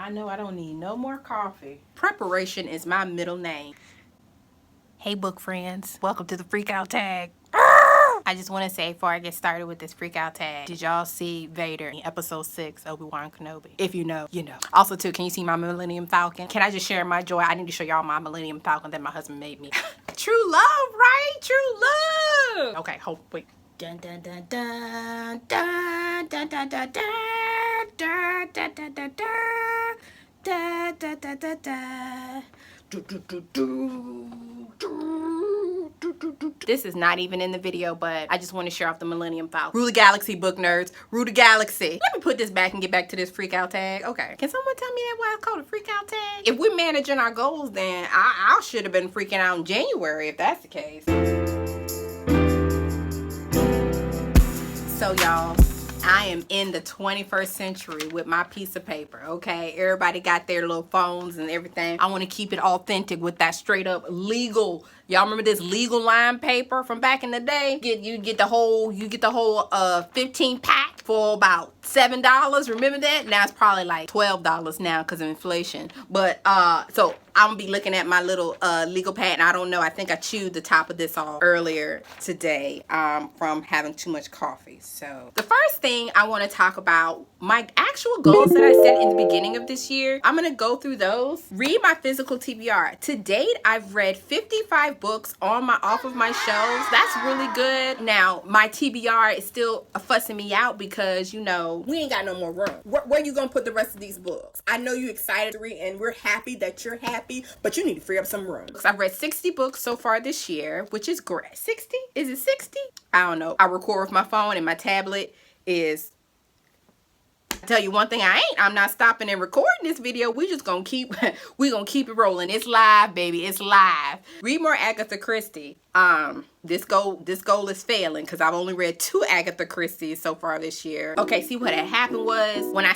I know I don't need no more coffee. Preparation is my middle name. Hey book friends, welcome to the freak out tag. I just want to say before I get started with this freak out tag, did y'all see Vader in episode 6, Obi-Wan Kenobi? If you know, you know. Also too, can you see my Millennium Falcon? Can I just share my joy? I need to show y'all my Millennium Falcon that my husband made me. True love, right? True love. Okay, hold, wait. Dun dun dun dun dun dun dun dun dun dun dun dun dun da da da da da. This is not even in the video, but I just want to share off the Millennium Falcon. Rule the Galaxy, book nerds. Rule the Galaxy. Let me put this back and get back to this freak out tag. Okay. Can someone tell me that why it's called a freak out tag? If we're managing our goals, then I should have been freaking out in January if that's the case. So y'all, I am in the 21st century with my piece of paper, okay? Everybody got their little phones and everything. I want to keep it authentic with that straight up legal. Y'all remember this legal line paper from back in the day? You get the whole 15 pack for about $7. Remember that? Now it's probably like $12 now because of inflation. But so I'm gonna be looking at my little legal pad, and I don't know, I think I chewed the top of this off earlier today from having too much coffee. So the first thing I want to talk about, my actual goals that I set in the beginning of this year. I'm gonna go through those. Read my physical TBR. To date, I've read 55 books off of my shelves. That's really good. Now my TBR is still fussing me out because, you know, we ain't got no more room. Where you gonna put the rest of these books? I know you're excited to read and we're happy that you're happy, but you need to free up some room. I've read 60 books so far this year, which is great. 60? Is it 60? I don't know. I record with my phone and my tablet is, I tell you one thing, I'm not stopping and recording this video. We just gonna keep it rolling. It's live, baby. It's live. Read more Agatha Christie. This goal is failing because I've only read 2 Agatha Christies so far this year. Okay, see what had happened was when I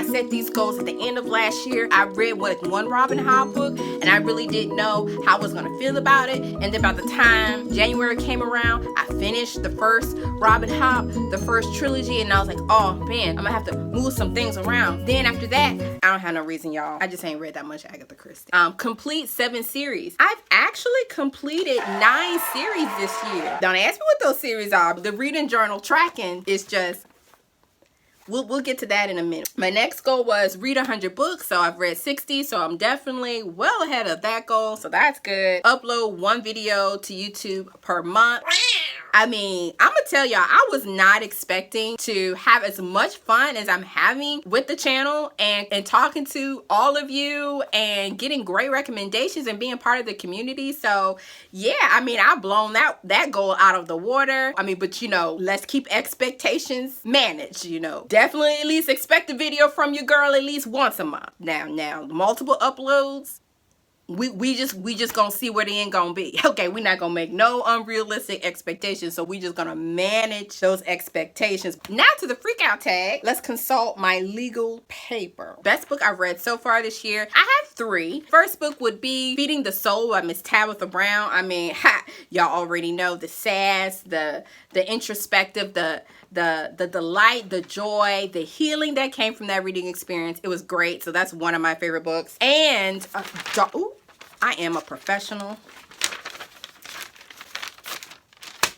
set these goals at the end of last year, I read one Robin Hobb book and I really didn't know how I was gonna feel about it. And then by the time January came around, I finished the first Robin Hobb, the first trilogy, and I was like, oh man, I'm gonna have to move some things around. Then after that, I don't have no reason, y'all. I just ain't read that much Agatha Christie. Complete 7 series. I've actually completed 9 series this year. Don't ask me what those series are. The reading journal tracking is just, we'll get to that in a minute. My next goal was read 100 books. So I've read 60. So I'm definitely well ahead of that goal. So that's good. Upload 1 video to YouTube per month. I mean, I'm gonna tell y'all, I was not expecting to have as much fun as I'm having with the channel and talking to all of you and getting great recommendations and being part of the community. So yeah, I mean, I've blown that goal out of the water. I mean, but you know, let's keep expectations managed, you know. Definitely at least expect a video from your girl at least once a month. Now, multiple uploads, we just gonna see where the end gonna be. Okay, we're not gonna make no unrealistic expectations, so we just gonna manage those expectations. Now to the freak out tag. Let's consult my legal paper. Best book I've read so far this year, I have 3. First book would be Feeding the Soul by Miss Tabitha Brown. I mean, y'all already know the sass, the introspective, the delight, the joy, the healing that came from that reading experience. It was great. So that's one of my favorite books. And I am a professional.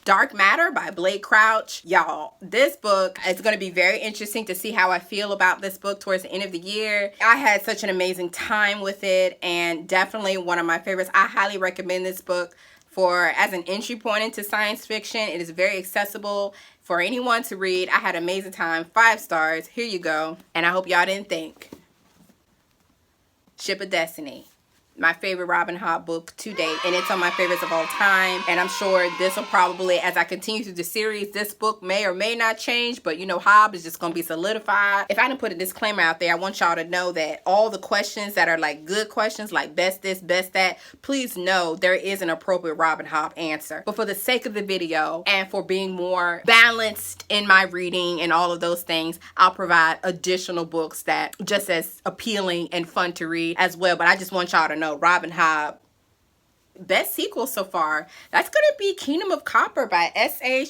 Dark Matter by Blake Crouch. Y'all, this book is going to be very interesting to see how I feel about this book towards the end of the year. I had such an amazing time with it and definitely one of my favorites. I highly recommend this book as an entry point into science fiction. It is very accessible for anyone to read. I had an amazing time. 5 stars. Here you go. And I hope y'all didn't think. Ship of Destiny. My favorite Robin Hobb book to date, and it's on my favorites of all time. And I'm sure this will probably, as I continue through the series, this book may or may not change, but you know, Hobb is just gonna be solidified. If I didn't put a disclaimer out there, I want y'all to know that all the questions that are like good questions, like best this, best that, please know there is an appropriate Robin Hobb answer. But for the sake of the video and for being more balanced in my reading and all of those things, I'll provide additional books that just as appealing and fun to read as well. But I just want y'all to know Robin Hobb, best sequel so far, that's gonna be Kingdom of Copper by S.A.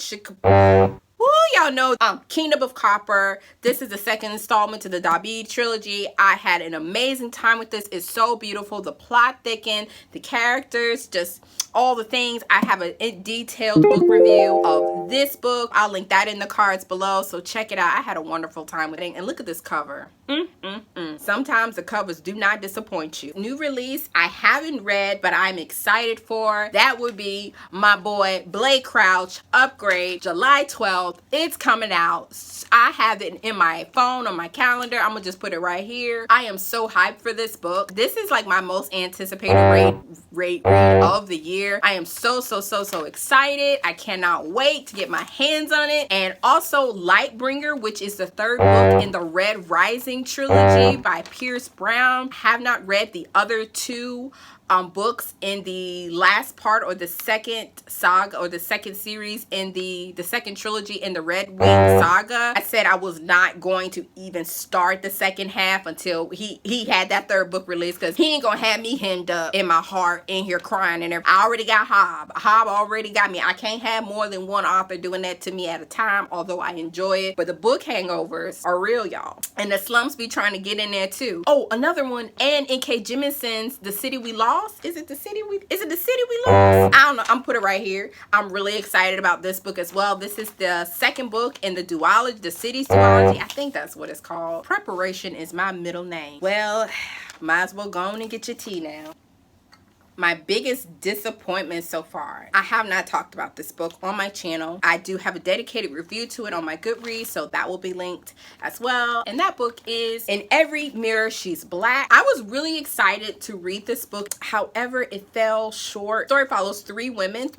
Woo, y'all know Kingdom of Copper. This is the second installment to the David trilogy. I had an amazing time with this. It's so beautiful. The plot thickened, the characters, just all the things. I have a detailed book review of this book. I'll link that in the cards below, so check it out. I had a wonderful time with it. And look at this cover. Sometimes the covers do not disappoint you. New release I haven't read, but I'm excited for. That would be my boy Blake Crouch, Upgrade, July 12th. It's coming out. I have it in my phone, on my calendar. I'm gonna just put it right here. I am so hyped for this book. This is like my most anticipated read of the year. I am so excited. I cannot wait to get my hands on it. And also Lightbringer, which is the third book in the Red Rising trilogy by Pierce Brown. Have not read the other two books in the last part, or the second saga, or the second series in the second trilogy in the Red Wing saga. I said I was not going to even start the second half until he had that third book released, because he ain't gonna have me hemmed up in my heart in here crying and everything. I already got Hobb already got me. I can't have more than one author doing that to me at a time, although I enjoy it. But the book hangovers are real, y'all, and the slumps be trying to get in there too. Oh, another one, and N.K. Jemisin's The City We Lost. Is it the city we lost? I don't know. I'm put it right here. I'm really excited about this book as well. This is the second book in the duology, the city's duology. I think that's what it's called. Preparation is my middle name. Well, might as well go on and get your tea now. My biggest disappointment so far. I have not talked about this book on my channel. I do have a dedicated review to it on my Goodreads, so that will be linked as well. And that book is In Every Mirror She's Black. I was really excited to read this book. However, it fell short. The story follows three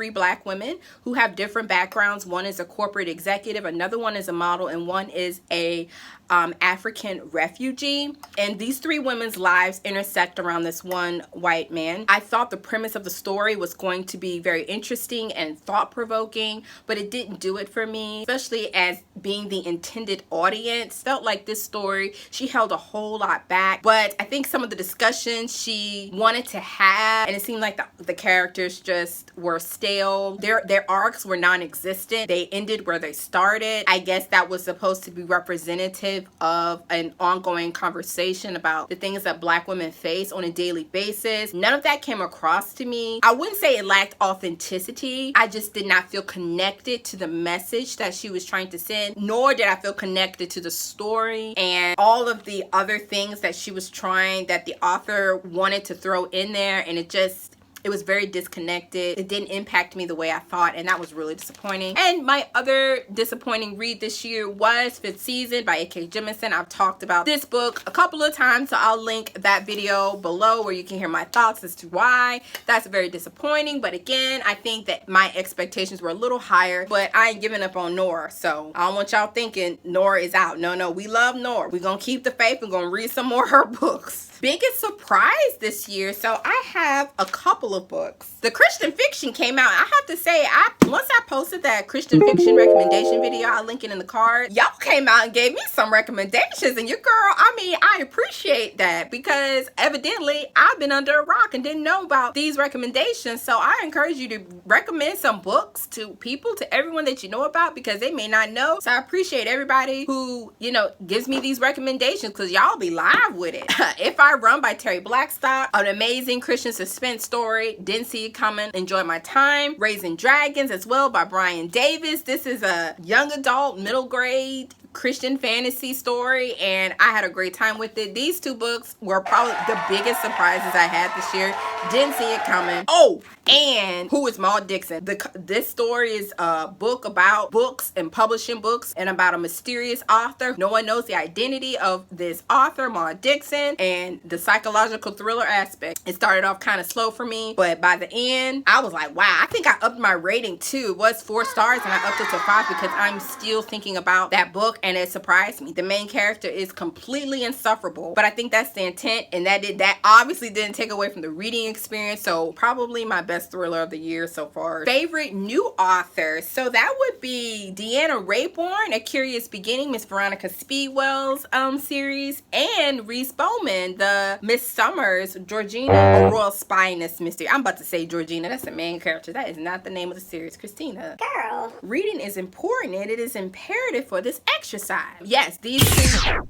black women who have different backgrounds. One is a corporate executive, another one is a model, and one is a African refugee. And these three women's lives intersect around this one white man. I thought the premise of the story was going to be very interesting and thought-provoking, but it didn't do it for me, especially as being the intended audience. Felt like this story, she held a whole lot back, but I think some of the discussions she wanted to have, and it seemed like the characters just were stale. Their arcs were non-existent. They ended where they started. I guess that was supposed to be representative of an ongoing conversation about the things that black women face on a daily basis. None of that came across to me. I wouldn't say it lacked authenticity. I just did not feel connected to the message that she was trying to send, nor did I feel connected to the story and all of the other things that she was trying, that the author wanted to throw in there, and it was very disconnected. It didn't impact me the way I thought, and that was really disappointing. And my other disappointing read this year was Fifth Season by A.K. Jemisin. I've talked about this book a couple of times, so I'll link that video below where you can hear my thoughts as to why that's very disappointing. But again, I think that my expectations were a little higher, but I ain't giving up on Nora, so I don't want y'all thinking Nora is out. No, we love Nora. We're gonna keep the faith. We're gonna read some more of her books. Biggest surprise this year, so I have a couple of books. The Christian fiction came out. I have to say, once I posted that Christian fiction recommendation video, I'll link it in the card. Y'all came out and gave me some recommendations, and your girl, I appreciate that, because evidently I've been under a rock and didn't know about these recommendations. So I encourage you to recommend some books to people, to everyone that you know about, because they may not know. So I appreciate everybody who, gives me these recommendations, because y'all be live with it. If I Run by Terry Blackstock, an amazing Christian suspense story. Didn't see it coming. Enjoyed my time. Raising Dragons as well by Brian Davis. This is a young adult, middle grade Christian fantasy story, and I had a great time with it. These two books were probably the biggest surprises I had this year. Didn't see it coming. Oh, and Who is Maud Dixon? This story is a book about books and publishing books, and about a mysterious author. No one knows the identity of this author, Maud Dixon, and the psychological thriller aspect. It started off kind of slow for me, but by the end, I was like, wow. I think I upped my rating too. It was 4 stars, and I upped it to 5 because I'm still thinking about that book, and it surprised me. The main character is completely insufferable, but I think that's the intent, and that obviously didn't take away from the reading experience. So probably my best best thriller of the year so far. Favorite new author. So that would be Deanna Raybourn, A Curious Beginning, Miss Veronica Speedwell's series, and Reese Bowman, the Miss Summers, Georgina, A Royal Spy in This Mystery. I'm about to say Georgina. That's the main character. That is not the name of the series. Christina. Girl. Reading is important and it is imperative for this exercise. Yes, these two.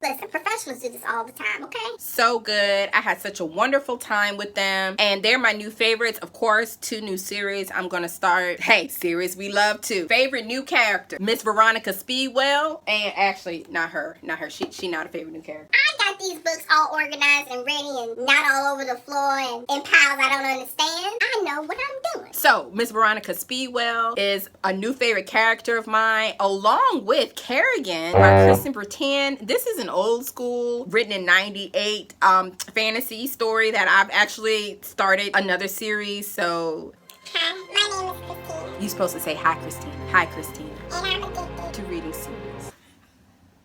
Listen, professionals do this all the time, okay? So good. I had such a wonderful time with them. And they're my new favorites. Of course, 2 new series I'm going to start. Hey, series we love too. Favorite new character, Miss Veronica Speedwell. And actually, not her. Not her. She not a favorite new character. I got these books all organized and ready and not all over the floor and in piles I don't understand. I know what I'm doing. So, Miss Veronica Speedwell is a new favorite character of mine, along with Kerrigan by Kristen Bertan. This is an old school, written in 98 fantasy story that I've actually started another series. So, Hi, my name is Christine. you're supposed to say hi, Christina. Hi, Christina. And I'm addicted To reading series.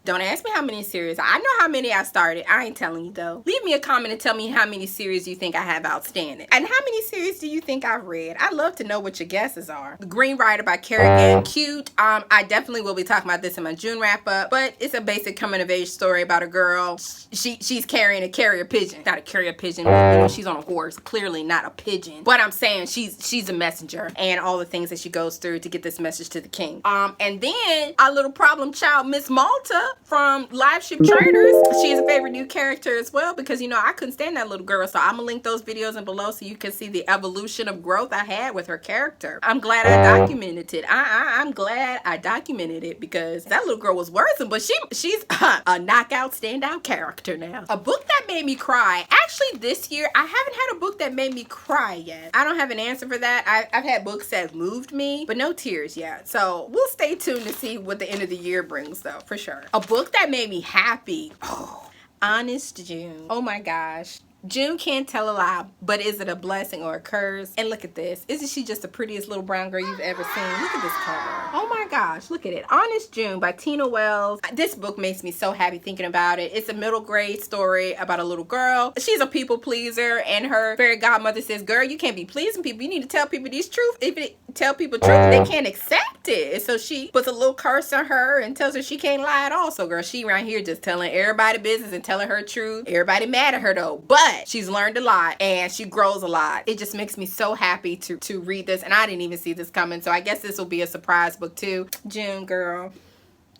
Don't ask me how many series. I know how many I started. I ain't telling you though. Leave me a comment and tell me how many series you think I have outstanding. And how many series do you think I've read? I'd love to know what your guesses are. The Green Rider by Kerrigan. Cute. I definitely will be talking about this in my June wrap up. But it's a basic coming of age story about a girl. She's carrying a carrier pigeon. Not a carrier pigeon, but you know, she's on a horse. Clearly not a pigeon. But I'm saying she's a messenger. And all the things that she goes through to get this message to the king. And then our little problem child, Miss Malta, from Live Ship Traders. She is a favorite new character as well because, you know, I couldn't stand that little girl. So I'm going to link those videos in below so you can see the evolution of growth I had with her character. I'm glad I documented it. I'm glad I documented it because that little girl was worrisome, but she's a knockout, standout character now. A book that made me cry. Actually, this year, I haven't had a book that made me cry yet. I don't have an answer for that. I've had books that moved me, but no tears yet. So we'll stay tuned to see what the end of the year brings, though, for sure. A book that made me happy. Oh, Honest June. Oh my gosh. June can't tell a lie, but is it a blessing or a curse? And look at this. Isn't she just the prettiest little brown girl you've ever seen? Look at this cover. Oh my gosh, look at it. Honest June by Tina Wells. This book makes me so happy thinking about it. It's a middle grade story about a little girl. She's a people pleaser and her fairy godmother says, girl, you can't be pleasing people. You need to tell people these truth. If you tell people truth, they can't accept it. And so she puts a little curse on her and tells her she can't lie at all. So girl, she around here just telling everybody business and telling her truth. Everybody mad at her though. But she's learned a lot and she grows a lot. It just makes me so happy to read this, and I didn't even see this coming, so I guess this will be a surprise book too. June, girl,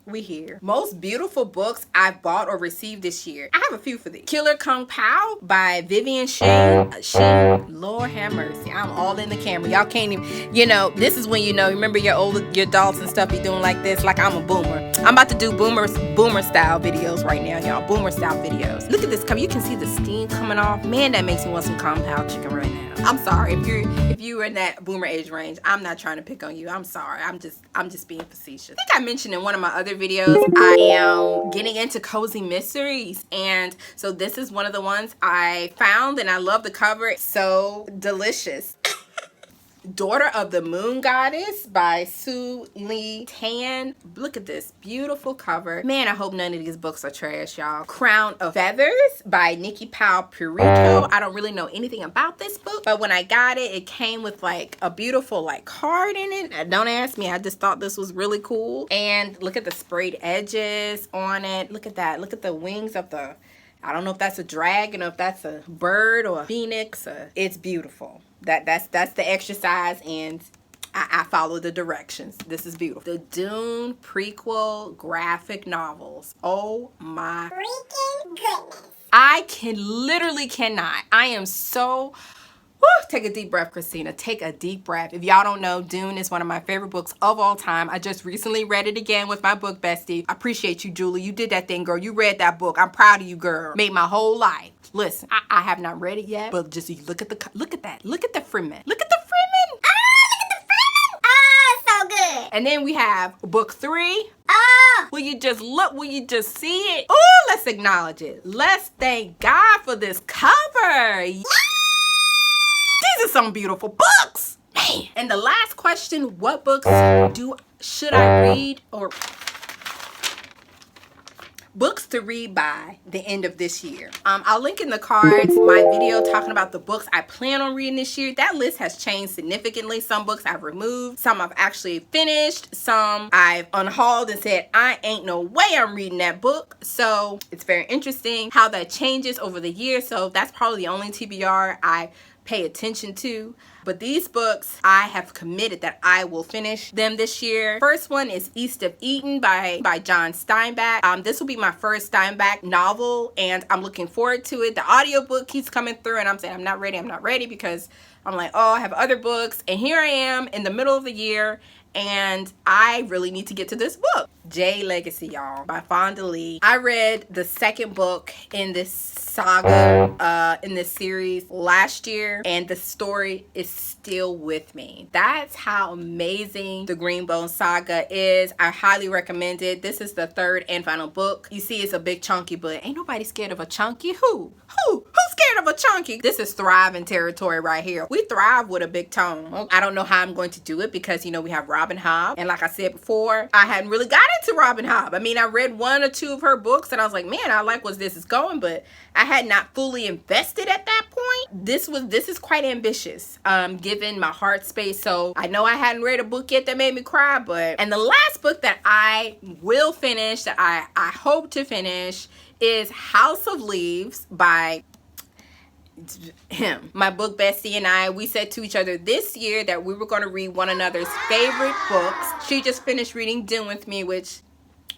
we here. Most beautiful books I've bought or received this year. I have a few for these. Killer Kung Pao by Vivian Shane. Lord have mercy. I'm all in the camera. Y'all can't even, you know, this is when you know, remember your adults and stuff be doing like this, like I'm a boomer. I'm about to do boomer style videos right now, y'all. Boomer style videos. Look at this cover. You can see the steam coming off. Man, that makes me want some Kung Pao chicken right now. I'm sorry if you're in that boomer age range. I'm not trying to pick on you. I'm sorry. I'm just being facetious. I think I mentioned in one of my other videos I am getting into cozy mysteries, and so this is one of the ones I found and I love the cover. It's so delicious. Daughter of the Moon Goddess by Sue Lee Tan. Look at this beautiful cover. Man, I hope none of these books are trash, y'all. Crown of Feathers by Nikki Powell Purito. I don't really know anything about this book, but when I got it, it came with like a beautiful like card in it. Don't ask me, I just thought this was really cool. And look at the sprayed edges on it. Look at that. Look at the wings of the, I don't know if that's a dragon or if that's a bird or a phoenix. It's beautiful. That's the exercise, and I follow the directions. This is beautiful. The Dune prequel graphic novels. Oh my freaking goodness. I literally cannot. I am so... Woo, take a deep breath, Christina. Take a deep breath. If y'all don't know, Dune is one of my favorite books of all time. I just recently read it again with my book bestie. I appreciate you, Julie. You did that thing, girl. You read that book. I'm proud of you, girl. Made my whole life. Listen, I have not read it yet, but just look at that. Look at the Fremen. Look at the Fremen. Oh, look at the Fremen. Oh, so good. And then we have book 3. Oh. Will you just look? Will you just see it? Oh, let's acknowledge it. Let's thank God for this cover. Yeah. These are some beautiful books. Man. And the last question, what books should I read or books to read by the end of this year. I'll link in the cards my video talking about the books I plan on reading this year. That list has changed significantly. Some books I've removed, some I've actually finished, some I've unhauled and said, I ain't no way I'm reading that book. So it's very interesting how that changes over the year. So that's probably the only TBR I pay attention to. But these books, I have committed that I will finish them this year. First one is East of Eden by John Steinbeck. This will be my first Steinbeck novel, and I'm looking forward to it. The audiobook keeps coming through, and I'm saying I'm not ready because I'm like, oh, I have other books. And here I am in the middle of the year, and I really need to get to this book. J Legacy, y'all, by Fonda Lee. I read the second book in this saga, in this series last year, and the story is still with me. That's how amazing the Greenbone saga is. I highly recommend it. This is the third and final book. You see, it's a big chunky, but ain't nobody scared of a chunky. Who's scared of a chunky? This is thriving territory right here. We thrive with a big tome. I don't know how I'm going to do it because, you know, we have Robin Hobb, and like I said before, I hadn't really got into Robin Hobb. I mean, I read one or two of her books, and I was like, man, I like where this is going, but I had not fully invested at that point. This is quite ambitious, given my heart space. So I know I hadn't read a book yet that made me cry, and the last book that I will finish, that I hope to finish, is House of Leaves by him. My book bestie and I, we said to each other this year that we were going to read one another's favorite books. She just finished reading Dune with me, which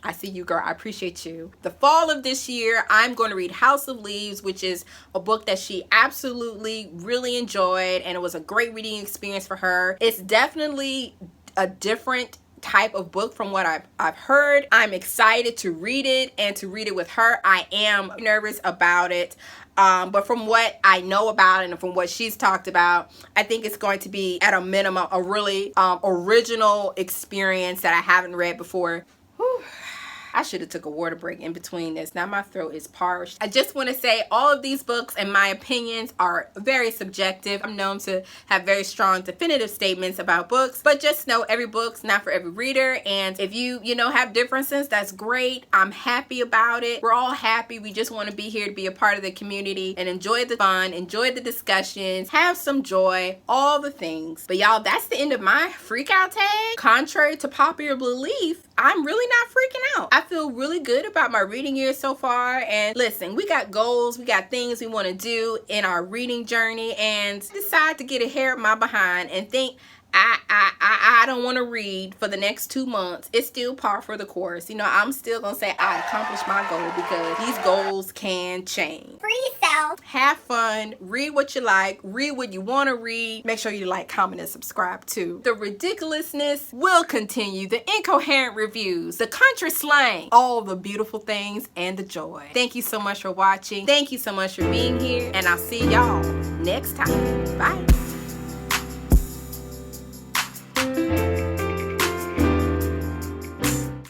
I see you, girl. I appreciate you. The fall of this year, I'm going to read House of Leaves, which is a book that she absolutely really enjoyed, and it was a great reading experience for her. It's definitely a different type of book from what I've heard. I'm excited to read it and to read it with her. I am nervous about it. But from what I know about it and from what she's talked about, I think it's going to be, at a minimum, a really original experience that I haven't read before. Whew. I should have took a water break in between this. Now my throat is parched. I just want to say all of these books, in my opinions, are very subjective. I'm known to have very strong definitive statements about books, but just know every book's not for every reader. And if you have differences, that's great. I'm happy about it. We're all happy. We just want to be here to be a part of the community and enjoy the fun, enjoy the discussions, have some joy, all the things. But y'all, that's the end of my freak out tag. Contrary to popular belief, I'm really not freaking out. I feel really good about my reading year so far. And listen, we got goals, we got things we want to do in our reading journey, and decide to get a hair up my behind and think I don't want to read for the next 2 months. It's still par for the course. I'm still gonna say I accomplished my goal, because these goals can change. Free yourself. Have fun. Read what you like. Read what you want to read. Make sure you like, comment, and subscribe too. The ridiculousness will continue. The incoherent reviews, the country slang, all the beautiful things, and the joy. Thank you so much for watching. Thank you so much for being here, and I'll see y'all next time. Bye.